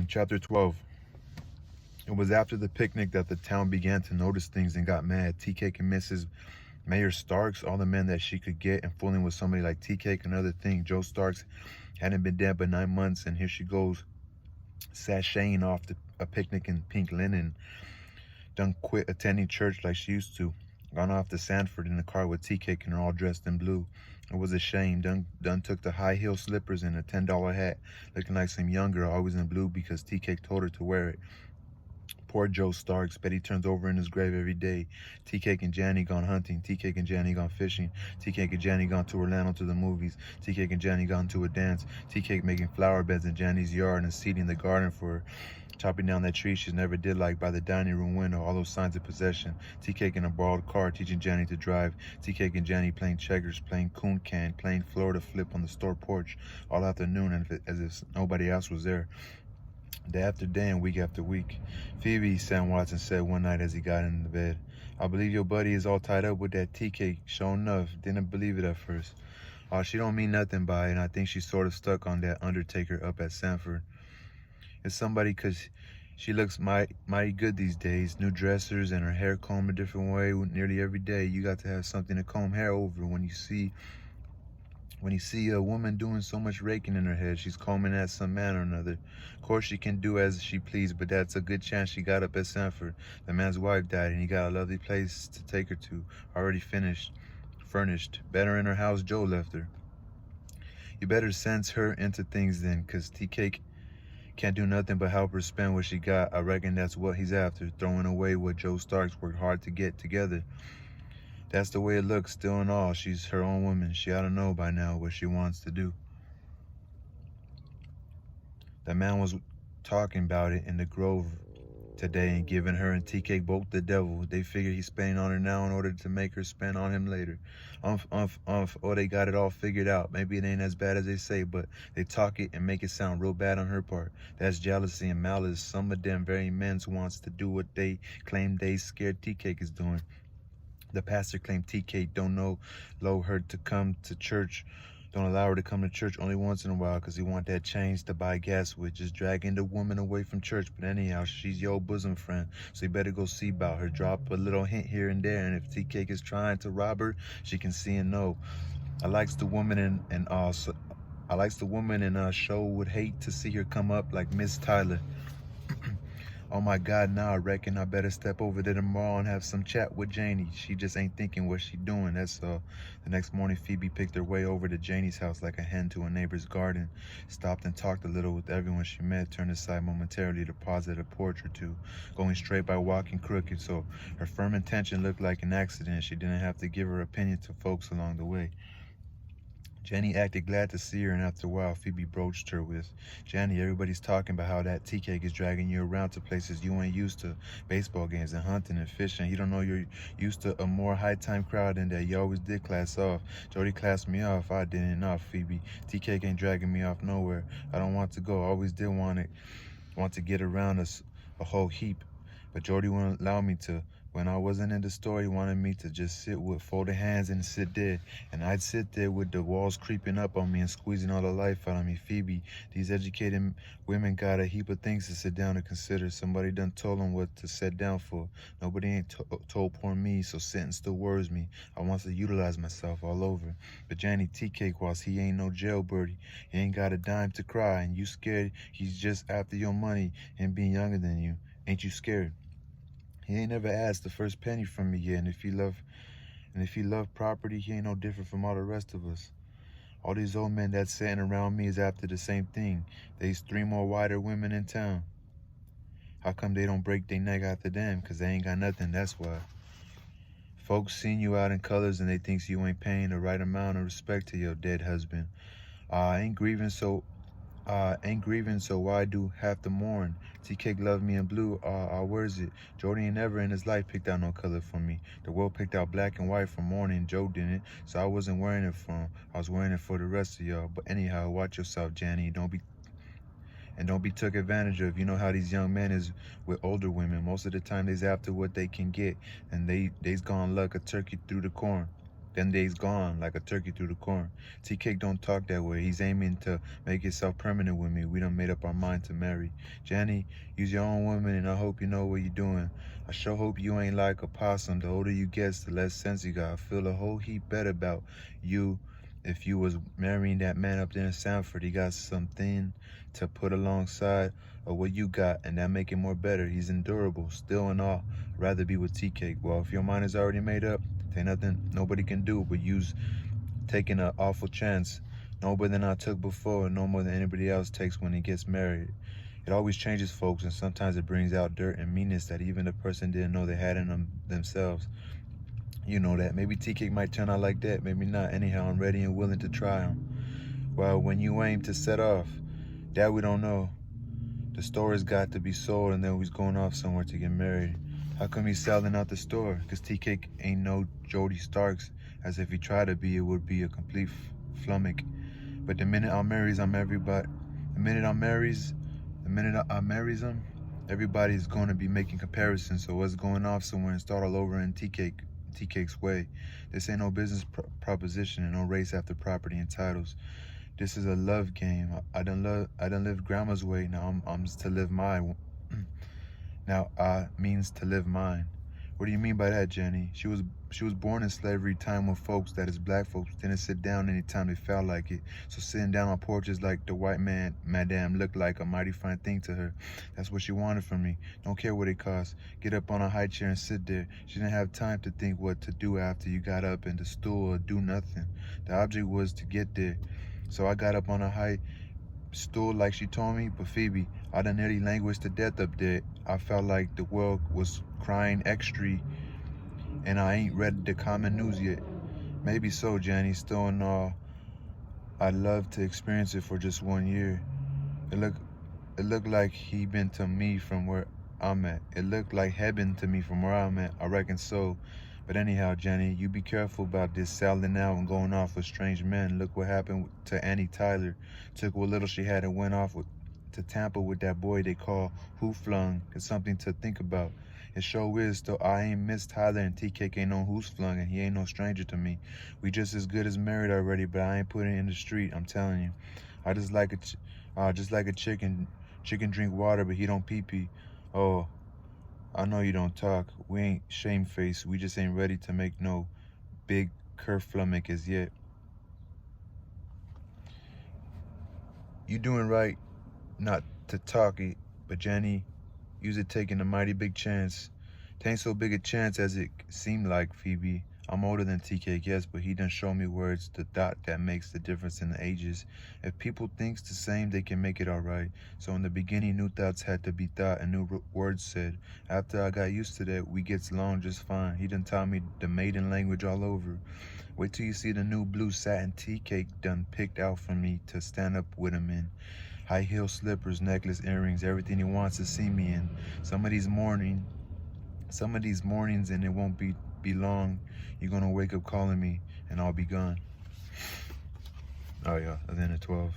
Chapter 12. It was after the picnic that the town began to notice things and got mad. Tea-Cake and Mrs. Mayor Starks, all the men that she could get, and fooling with somebody like Tea-Cake. Another thing, Joe Starks hadn't been dead but 9 months, and here she goes, sashaying off to a picnic in pink linen. Done quit attending church like she used to. Gone off to Sanford in the car with Tea-Cake and her all dressed in blue. It was a shame. Done took the high heel slippers and a $10 hat, looking like some young girl, always in blue because Tea-Cake told her to wear it. Poor Joe Starks. Bet he turns over in his grave every day. Tea-Cake and Janny gone hunting. Tea-Cake and Janny gone fishing. Tea-Cake and Janny gone to Orlando to the movies. Tea-Cake and Janny gone to a dance. Tea-Cake making flower beds in Janny's yard and seeding the garden for her. Chopping down that tree she never did like by the dining room window, all those signs of possession. Tea-Cake in a borrowed car, teaching Janny to drive. Tea-Cake and Janny playing checkers, playing coon can, playing Florida flip on the store porch all afternoon as if nobody else was there. Day after day and week after week. Phoebe, Sam Watson said one night as he got into bed, "I believe your buddy is all tied up with that Tea-Cake. Sure enough, didn't believe it at first. She don't mean nothing by it, and I think she's sort of stuck on that undertaker up at Sanford. It's somebody 'cause she looks mighty good these days. New dressers and her hair combed a different way nearly every day. You got to have something to comb hair over when you see a woman doing so much raking in her head. She's combing at some man or another. Of course she can do as she please, but that's a good chance she got up at Sanford. The man's wife died and he got a lovely place to take her to, already furnished. Better in her house Joe left her. You better sense her into things then, 'cause Tea-Cake can't do nothing but help her spend what she got. I reckon that's what he's after, throwing away what Joe Starks worked hard to get together. That's the way it looks, still and all. She's her own woman. She ought to know by now what she wants to do." The man was talking about it in the Grove today and giving her and Tea-Cake both the devil. They figure he's spending on her now in order to make her spend on him later. Oh, they got it all figured out. Maybe it ain't as bad as they say, but they talk it and make it sound real bad on her part. That's jealousy and malice. Some of them very men wants to do what they claim they scared Tea-Cake is doing. The pastor claimed Tea-Cake don't allow her to come to church. Don't allow her to come to church only once in a while because he want that change to buy gas with, just dragging the woman away from church. But anyhow, she's your bosom friend, so you better go see about her. Drop a little hint here and there, and if Tea-Cake is trying to rob her, she can see and know. I likes the woman and show would hate to see her come up like Miss Tyler. Oh my God, now I reckon I better step over there tomorrow and have some chat with Janie. She just ain't thinking what she doing, that's all. The next morning, Phoebe picked her way over to Janie's house like a hen to a neighbor's garden. Stopped and talked a little with everyone she met, turned aside momentarily to pause at a porch or two, going straight by walking crooked, so her firm intention looked like an accident. She didn't have to give her opinion to folks along the way. Jenny acted glad to see her, and after a while, Phoebe broached her with, "Jenny, everybody's talking about how that Tea-Cake is dragging you around to places you ain't used to, baseball games and hunting and fishing. You don't know you're used to a more high-time crowd than that. You always did class off. Jody classed me off. I didn't. Not Phoebe. Tea-Cake ain't dragging me off nowhere. I don't want to go. I always did want to get around a whole heap, but Jody wouldn't allow me to. When I wasn't in the store, he wanted me to just sit with folded hands and sit there. And I'd sit there with the walls creeping up on me and squeezing all the life out of me. Phoebe, these educated women got a heap of things to sit down and consider. Somebody done told them what to sit down for. Nobody ain't told poor me, so sitting still worries me. I wants to utilize myself all over. But Johnny Tea-Cake, whilst he ain't no jailbirdie, he ain't got a dime to cry, and you scared he's just after your money and being younger than you. Ain't you scared? He ain't never asked the first penny from me yet, and if he love property, he ain't no different from all the rest of us. All these old men that's sitting around me is after the same thing. There's 3 more whiter women in town. How come they don't break their neck after them? 'Cause they ain't got nothing, that's why. Folks seen you out in colors and they thinks you ain't paying the right amount of respect to your dead husband. Ain't grieving, so why do have to mourn? Tea-Cake loved me in blue. Where is it? Jody ain't never in his life picked out no color for me. The world picked out black and white for mourning. Joe didn't, so I wasn't wearing it for him. I was wearing it for the rest of y'all. But anyhow, watch yourself, Janny. Don't be took advantage of. You know how these young men is with older women. Most of the time they's after what they can get, and they's gone luck a turkey through the corn. them days gone like a turkey through the corn. T-Cake don't talk that way. He's aiming to make himself permanent with me. We done made up our mind to marry. Jenny, use your own woman, and I hope you know what you're doing. I sure hope you ain't like a possum. The older you get, the less sense you got. I feel a whole heap better about you if you was marrying that man up there in Sanford. He got something to put alongside of what you got, and that make it more better. He's endurable, still and all. Rather be with T-Cake. Well, if your mind is already made up, ain't nothing nobody can do but use taking an awful chance. No more than I took before, no more than anybody else takes when he gets married. It always changes folks, and sometimes it brings out dirt and meanness that even the person didn't know they had in them themselves. You know that. Maybe T-Cake might turn out like that, maybe not. Anyhow, I'm ready and willing to try him. Well, when you aim to set off, that we don't know. The store's got to be sold, and then he's going off somewhere to get married. How come he's selling out the store? Because T-Cake ain't no Jody Starks. As if he tried to be, it would be a complete flummox. But the minute I marries, I'm everybody. The minute I marries him, everybody's going to be making comparisons. So what's going off somewhere and start all over in T-Cake's way? This ain't no business proposition and no race after property and titles. This is a love game. I done lived grandma's way. Now I'm to live mine. Now I means to live mine. What do you mean by that, Jenny? She was born in slavery, time when folks, that is black folks, didn't sit down anytime they felt like it. So sitting down on porches like the white man, madame, looked like a mighty fine thing to her. That's what she wanted from me. Don't care what it costs. Get up on a high chair and sit there. She didn't have time to think what to do after you got up in the stool or do nothing. The object was to get there. So I got up on a high stool like she told me, but Phoebe, I done nearly languished to death up there. I felt like the world was crying extra, and I ain't read the common news yet. Maybe so, Jenny, still and all, I'd love to experience it for just 1 year. It looked like he been to me from where I'm at. It looked like heaven to me from where I'm at. I reckon so. But anyhow, Jenny, you be careful about this selling out and going off with strange men. Look what happened to Annie Tyler. Took what little she had and went off to Tampa with that boy they call Who Flung. It's something to think about. It sure is, though I ain't Miss Tyler, and T-Cake ain't no Who's Flung, and he ain't no stranger to me. We just as good as married already, but I ain't putting it in the street, I'm telling you. I just like a chicken. Chicken drink water, but he don't pee-pee. Oh, I know you don't talk. We ain't shamefaced. We just ain't ready to make no big kerflummox as yet. You doing right not to talk it, but Jenny, you's taking a mighty big chance. Tain't so big a chance as it seemed like, Phoebe. I'm older than T-Cake, yes, but he done show me where it's the dot that makes the difference in the ages. If people thinks the same, they can make it all right. So in the beginning, new thoughts had to be thought and new words said. After I got used to that, we gets along just fine. He done taught me the maiden language all over. Wait till you see the new blue satin T-Cake done picked out for me to stand up with him in. High heel slippers, necklace, earrings, everything he wants to see me in. Some of these mornings, and it won't be long, you're gonna wake up calling me and I'll be gone. Oh yeah, and then at 12.